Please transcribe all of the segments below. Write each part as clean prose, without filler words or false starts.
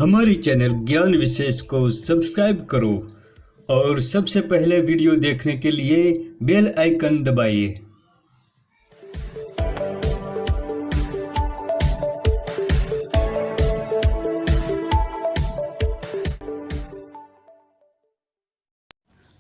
हमारी चैनल ज्ञान विशेष को सब्सक्राइब करो और सबसे पहले वीडियो देखने के लिए बेल आइकन दबाइए।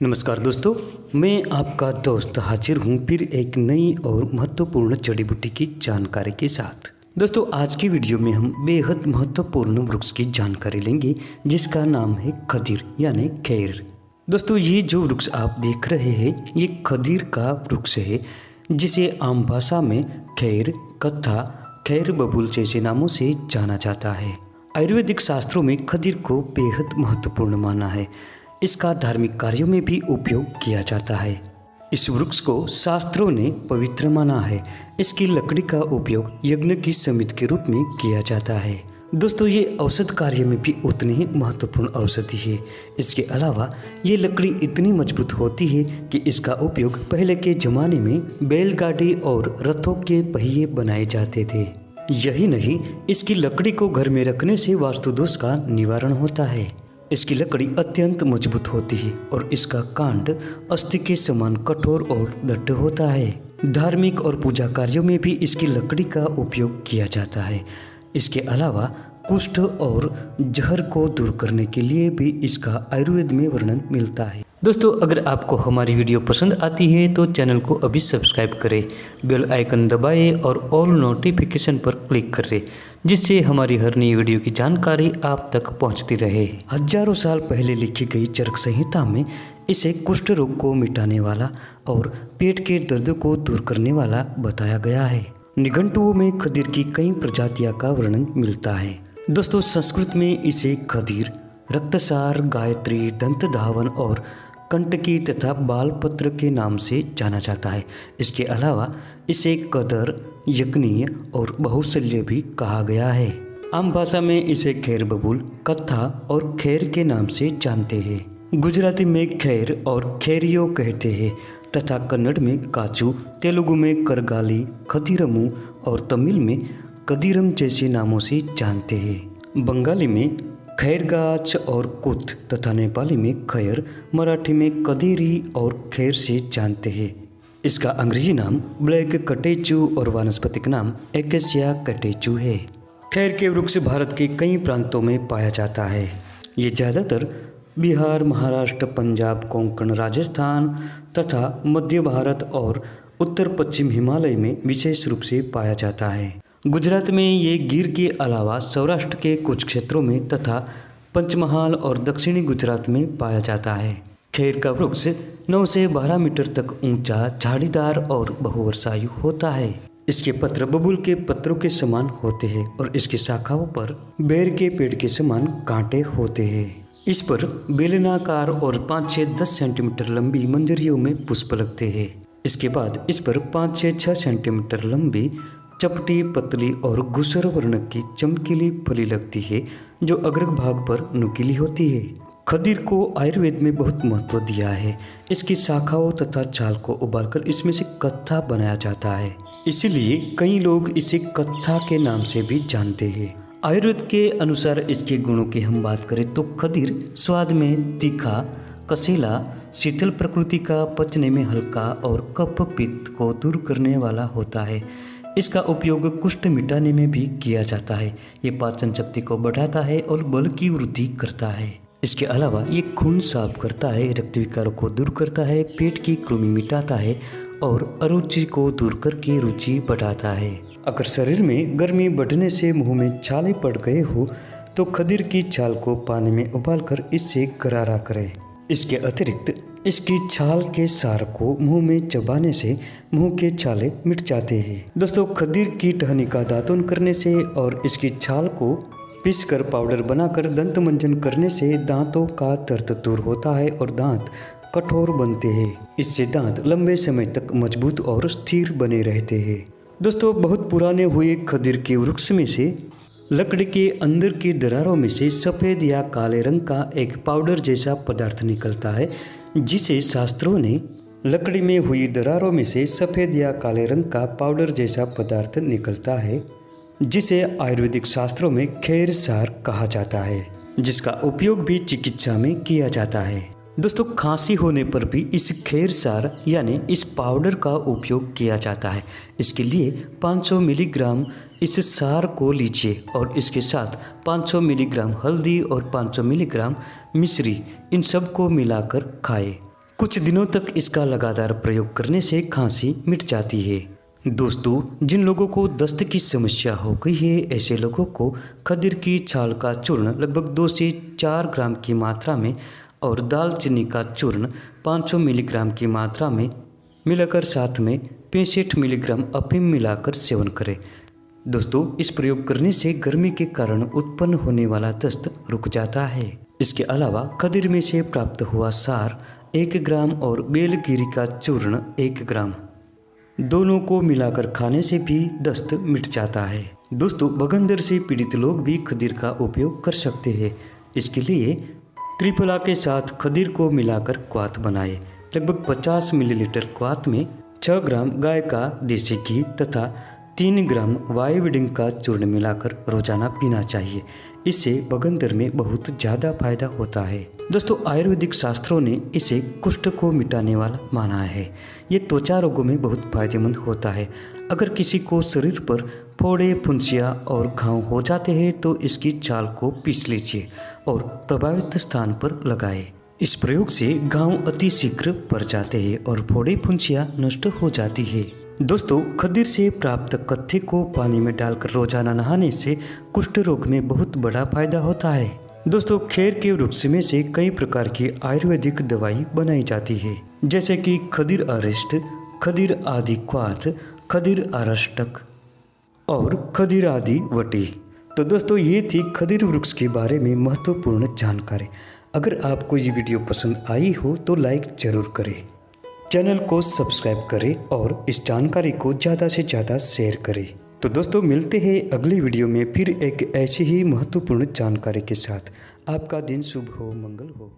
नमस्कार दोस्तों, मैं आपका दोस्त हाजिर हूँ फिर एक नई और महत्वपूर्ण जड़ी बूटी की जानकारी के साथ। दोस्तों, आज की वीडियो में हम बेहद महत्वपूर्ण वृक्ष की जानकारी लेंगे जिसका नाम है खदीर यानी खैर। दोस्तों, ये जो वृक्ष आप देख रहे हैं ये खदीर का वृक्ष है जिसे आम भाषा में खैर, कत्था, खैर बबूल जैसे नामों से जाना जाता है। आयुर्वेदिक शास्त्रों में खदीर को बेहद महत्वपूर्ण माना है। इसका धार्मिक कार्यों में भी उपयोग किया जाता है। इस वृक्ष को शास्त्रों ने पवित्र माना है। इसकी लकड़ी का उपयोग यज्ञ की समिति के रूप में किया जाता है। दोस्तों, ये औषध कार्य में भी उतनी ही महत्वपूर्ण औषधि है। इसके अलावा ये लकड़ी इतनी मजबूत होती है कि इसका उपयोग पहले के जमाने में बैलगाड़ी और रथों के पहिए बनाए जाते थे। यही नहीं, इसकी लकड़ी को घर में रखने से वास्तु दोष का निवारण होता है। इसकी लकड़ी अत्यंत मजबूत होती है और इसका कांड अस्थि के समान कठोर और दृढ़ होता है। धार्मिक और पूजा कार्यों में भी इसकी लकड़ी का उपयोग किया जाता है। इसके अलावा कुष्ठ और जहर को दूर करने के लिए भी इसका आयुर्वेद में वर्णन मिलता है। दोस्तों, अगर आपको हमारी वीडियो पसंद आती है तो चैनल को अभी सब्सक्राइब करें, बेल आइकन दबाएं और ऑल नोटिफिकेशन पर क्लिक करें जिससे हमारी हर नई वीडियो की जानकारी आप तक पहुंचती रहे। हजारों साल पहले लिखी गई चरक संहिता में इसे कुष्ठ रोग को मिटाने वाला और पेट के दर्द को दूर करने वाला बताया गया है। निघंटुओं में खदीर की कई प्रजातियों का वर्णन मिलता है। दोस्तों, संस्कृत में इसे खदीर, रक्तसार, गायत्री, दंत धावन और कंटकी तथा बालपत्र के नाम से जाना जाता है। इसके अलावा इसे कदर, यज्ञीय और बहुशल्य भी कहा गया है। आम भाषा में इसे खैर बबूल, कत्था और खैर के नाम से जानते हैं। गुजराती में खैर और खैरियो कहते हैं तथा कन्नड़ में काचू, तेलुगु में करगाली, खदीरमू और तमिल में कदीरम जैसे नामों से जानते हैं। बंगाली में खैरगाछ और कुत तथा नेपाली में खैर, मराठी में कदेरी और खैर से जानते हैं। इसका अंग्रेजी नाम ब्लैक कटेचू और वानस्पतिक नाम एकेसिया कटेचू है। खैर के वृक्ष भारत के कई प्रांतों में पाया जाता है। ये ज़्यादातर बिहार, महाराष्ट्र, पंजाब, कोंकण, राजस्थान तथा मध्य भारत और उत्तर पश्चिम हिमालय में विशेष रूप से पाया जाता है। गुजरात में ये गिर के अलावा सौराष्ट्र के कुछ क्षेत्रों में तथा पंचमहाल और दक्षिणी गुजरात में पाया जाता है। खैर का वृक्ष 9 से 12 मीटर तक ऊंचा, झाड़ीदार और बहुवर्षायु होता है। इसके पत्र बबूल के पत्रों के समान होते हैं और इसकी शाखाओं पर बेर के पेड़ के समान कांटे होते हैं। इस पर बेलनाकार और 5 से 10 सेंटीमीटर लंबी मंजरियों में पुष्प लगते हैं। इसके बाद इस पर 5 से 6 सेंटीमीटर लंबी चपटी, पतली और घुसर वर्ण की चमकीली फली लगती है जो अग्र भाग पर नुकीली होती है। खदीर को आयुर्वेद में बहुत महत्व दिया है। इसकी शाखाओं तथा छाल को उबालकर इसमें से कत्था बनाया जाता है। इसलिए कई लोग इसे कत्था के नाम से भी जानते हैं। आयुर्वेद के अनुसार इसके गुणों की हम बात करें तो खदीर स्वाद में तीखा, कसीला, शीतल प्रकृति का, पचने में हल्का और कफ पित्त को दूर करने वाला होता है। इसका उपयोग कुष्ठ मिटाने में भी किया जाता है। ये पाचन शक्ति को बढ़ाता है और बल की वृद्धि करता है। इसके अलावा ये खून साफ करता है, रक्त विकारों को दूर करता है, पेट की कृमि मिटाता है और अरुचि को दूर करके रुचि बढ़ाता है। अगर शरीर में गर्मी बढ़ने से मुंह में छाले पड़ गए हो तो खदीर की छाल को पानी में उबालकर इससे गरारा करें। इसके अतिरिक्त इसकी छाल के सार को मुंह में चबाने से मुंह के छाले मिट जाते हैं। दोस्तों, खदीर की टहनी का दातुन करने से और इसकी छाल को पीसकर पाउडर बनाकर दंत मंजन करने से दांतों का दर्द दूर होता है और दांत कठोर बनते हैं। इससे दांत लंबे समय तक मजबूत और स्थिर बने रहते हैं। दोस्तों, बहुत पुराने हुए खदीर के वृक्ष में से लकड़ी के अंदर की दरारों में से सफ़ेद या काले रंग का एक पाउडर जैसा पदार्थ निकलता है जिसे शास्त्रों ने लकड़ी में हुई दरारों में से सफ़ेद या काले रंग का पाउडर जैसा पदार्थ निकलता है जिसे आयुर्वेदिक शास्त्रों में खैर सार कहा जाता है, जिसका उपयोग भी चिकित्सा में किया जाता है। दोस्तों, खांसी होने पर भी इस खैर सार यानी इस पाउडर का उपयोग किया जाता है। इसके लिए 500 मिलीग्राम इस सार को लीजिए और इसके साथ 500 मिलीग्राम हल्दी और 500 मिलीग्राम मिश्री, इन सब को मिलाकर खाएं। कुछ दिनों तक इसका लगातार प्रयोग करने से खांसी मिट जाती है। दोस्तों, जिन लोगों को दस्त की समस्या हो गई है, ऐसे लोगों को खदीर की छाल का चूर्ण लगभग 2 से 4 ग्राम की मात्रा में और दालचीनी का चूर्ण 500 मिलीग्राम की मात्रा में मिलाकर साथ में 65 मिलीग्राम अफीम मिलाकर सेवन करें। दोस्तों, इस प्रयोग करने से गर्मी के कारण उत्पन्न होने वाला दस्त रुक जाता है। इसके अलावा खदीर में से प्राप्त हुआ सार 1 ग्राम और बेलगिरी का चूर्ण 1 ग्राम, दोनों को मिलाकर खाने से भी दस्त मिट जाता है। दोस्तों, बगंदर से पीड़ित लोग भी खदीर का उपयोग कर सकते हैं। इसके लिए त्रिफला के साथ खदीर को मिलाकर क्वाथ बनाएं। लगभग 50 मिलीलीटर क्वाथ में 6 ग्राम गाय का देसी घी तथा 3 ग्राम वायुविडिंग का चूर्ण मिलाकर रोजाना पीना चाहिए। इससे बगंदर में बहुत ज़्यादा फायदा होता है। दोस्तों, आयुर्वेदिक शास्त्रों ने इसे कुष्ठ को मिटाने वाला माना है। ये त्वचा रोगों में बहुत फायदेमंद होता है। अगर किसी को शरीर पर फोड़े, फुंसियाँ और घाव हो जाते हैं तो इसकी छाल को पीस लीजिए और प्रभावित स्थान पर लगाएं। इस प्रयोग से घाव अति शीघ्र भर जाते हैं और फोड़े, फुंसियाँ नष्ट हो जाती है। दोस्तों, खदीर से प्राप्त कत्थे को पानी में डालकर रोजाना नहाने से कुष्ठ रोग में बहुत बड़ा फायदा होता है। दोस्तों, खैर के वृक्ष में से कई प्रकार की आयुर्वेदिक दवाई बनाई जाती है, जैसे कि खदीर अरिष्ट, खदीर आदि क्वाथ, खदीर अरष्टक और खदीर आदि वटी। तो दोस्तों, ये थी खदीर वृक्ष के बारे में महत्वपूर्ण जानकारी। अगर आपको ये वीडियो पसंद आई हो तो लाइक जरूर करें, चैनल को सब्सक्राइब करें और इस जानकारी को ज़्यादा से ज़्यादा शेयर करें। तो दोस्तों, मिलते हैं अगली वीडियो में फिर एक ऐसी ही महत्वपूर्ण जानकारी के साथ। आपका दिन शुभ हो, मंगल हो।